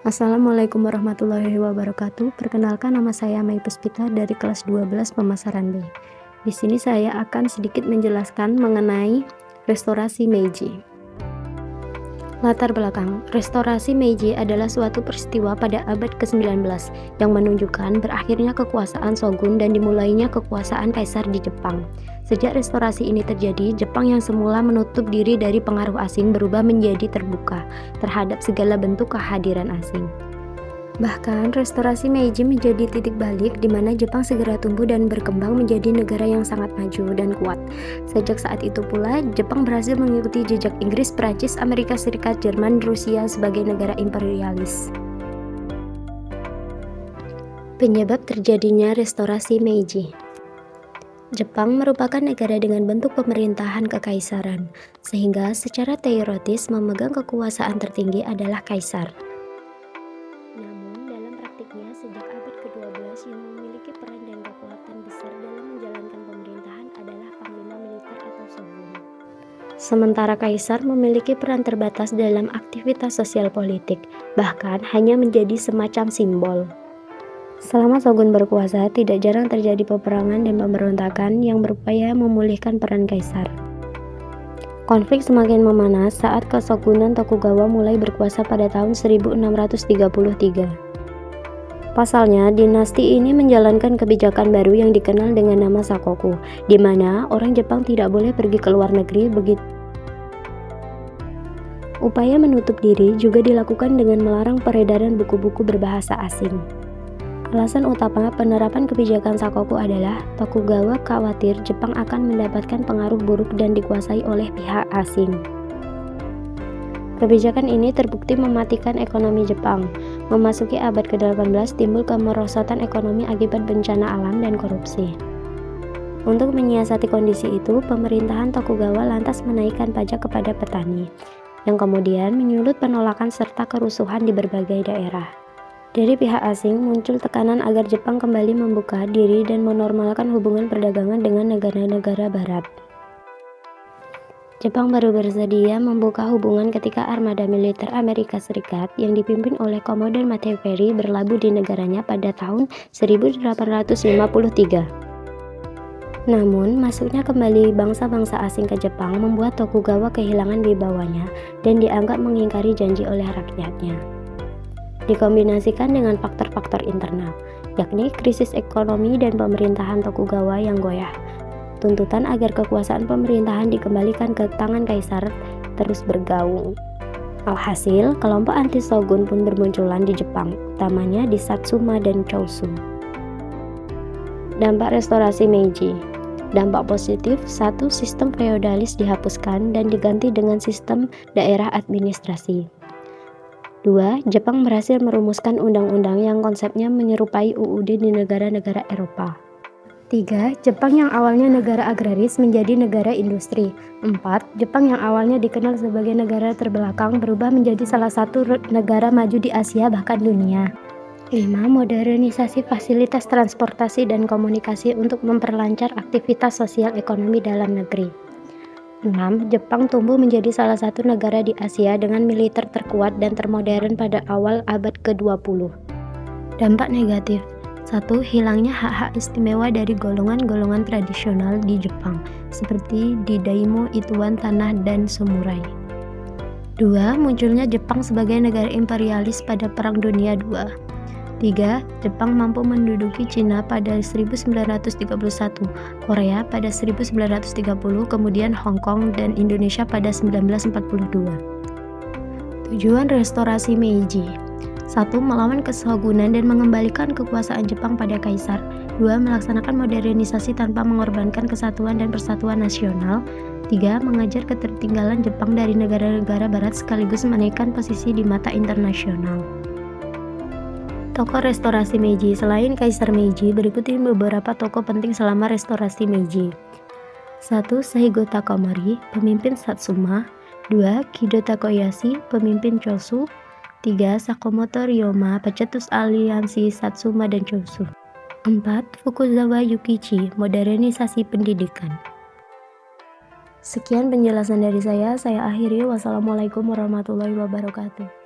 Assalamualaikum warahmatullahi wabarakatuh. Perkenalkan, nama saya Mai Puspita dari kelas 12 Pemasaran B. Di sini saya akan sedikit menjelaskan mengenai restorasi Meiji. Latar belakang, restorasi Meiji adalah suatu peristiwa pada abad ke-19 yang menunjukkan berakhirnya kekuasaan shogun dan dimulainya kekuasaan kaisar di Jepang. Sejak restorasi ini terjadi, Jepang yang semula menutup diri dari pengaruh asing berubah menjadi terbuka terhadap segala bentuk kehadiran asing. Bahkan, restorasi Meiji menjadi titik balik di mana Jepang segera tumbuh dan berkembang menjadi negara yang sangat maju dan kuat. Sejak saat itu pula, Jepang berhasil mengikuti jejak Inggris, Prancis, Amerika Serikat, Jerman, Rusia sebagai negara imperialis. Penyebab terjadinya restorasi Meiji. Jepang merupakan negara dengan bentuk pemerintahan kekaisaran, sehingga secara teoritis memegang kekuasaan tertinggi adalah kaisar. Namun, dalam praktiknya sejak abad ke-12 yang memiliki peran dan kekuatan besar dalam menjalankan pemerintahan adalah panglima militer atau shogun. Sementara kaisar memiliki peran terbatas dalam aktivitas sosial politik, bahkan hanya menjadi semacam simbol. Selama shogun berkuasa, tidak jarang terjadi peperangan dan pemberontakan yang berupaya memulihkan peran kaisar. Konflik semakin memanas saat Keshogunan Tokugawa mulai berkuasa pada tahun 1633. Pasalnya, dinasti ini menjalankan kebijakan baru yang dikenal dengan nama Sakoku, di mana orang Jepang tidak boleh pergi ke luar negeri begitu. Upaya menutup diri juga dilakukan dengan melarang peredaran buku-buku berbahasa asing. Alasan utama penerapan kebijakan Sakoku adalah Tokugawa khawatir Jepang akan mendapatkan pengaruh buruk dan dikuasai oleh pihak asing. Kebijakan ini terbukti mematikan ekonomi Jepang. Memasuki abad ke-18 timbul kemerosotan ekonomi akibat bencana alam dan korupsi. Untuk menyiasati kondisi itu, pemerintahan Tokugawa lantas menaikkan pajak kepada petani, yang kemudian menyulut penolakan serta kerusuhan di berbagai daerah. Dari pihak asing muncul tekanan agar Jepang kembali membuka diri dan menormalkan hubungan perdagangan dengan negara-negara barat. Jepang baru bersedia membuka hubungan ketika armada militer Amerika Serikat yang dipimpin oleh Komodo Matthew Perry berlabuh di negaranya pada tahun 1853. Namun, masuknya kembali bangsa-bangsa asing ke Jepang membuat Tokugawa kehilangan wibawanya dan dianggap mengingkari janji oleh rakyatnya. Dikombinasikan dengan faktor-faktor internal, yakni krisis ekonomi dan pemerintahan Tokugawa yang goyah. Tuntutan agar kekuasaan pemerintahan dikembalikan ke tangan kaisar terus bergaung. Alhasil, kelompok anti-shogun pun bermunculan di Jepang, utamanya di Satsuma dan Chosu. Dampak restorasi Meiji. Dampak positif, satu, sistem feodalis dihapuskan dan diganti dengan sistem daerah administrasi. 2. Jepang berhasil merumuskan undang-undang yang konsepnya menyerupai UUD di negara-negara Eropa. 3. Jepang yang awalnya negara agraris menjadi negara industri. 4. Jepang yang awalnya dikenal sebagai negara terbelakang berubah menjadi salah satu negara maju di Asia bahkan dunia. 5. Modernisasi fasilitas transportasi dan komunikasi untuk memperlancar aktivitas sosial ekonomi dalam negeri. 6. Jepang tumbuh menjadi salah satu negara di Asia dengan militer terkuat dan termodern pada awal abad ke-20. Dampak negatif. 1. Hilangnya hak-hak istimewa dari golongan-golongan tradisional di Jepang, seperti di daimyo, ituan tanah, dan samurai. 2. Munculnya Jepang sebagai negara imperialis pada Perang Dunia II. 3. Jepang mampu menduduki Cina pada 1931, Korea pada 1930, kemudian Hong Kong dan Indonesia pada 1942. Tujuan restorasi Meiji. 1. Melawan keshogunan dan mengembalikan kekuasaan Jepang pada kaisar. 2. Melaksanakan modernisasi tanpa mengorbankan kesatuan dan persatuan nasional. 3. Mengejar ketertinggalan Jepang dari negara-negara barat sekaligus menaikkan posisi di mata internasional. Tokoh restorasi Meiji. Selain Kaisar Meiji, berikut ini beberapa tokoh penting selama restorasi Meiji. 1. Seigo Takamori, pemimpin Satsuma. 2. Kido Takeyoshi, pemimpin Chosu. 3. Sakamoto Ryoma, pencetus aliansi Satsuma dan Chosu. 4. Fukuzawa Yukichi, modernisasi pendidikan. Sekian penjelasan dari saya akhiri. Wassalamualaikum warahmatullahi wabarakatuh.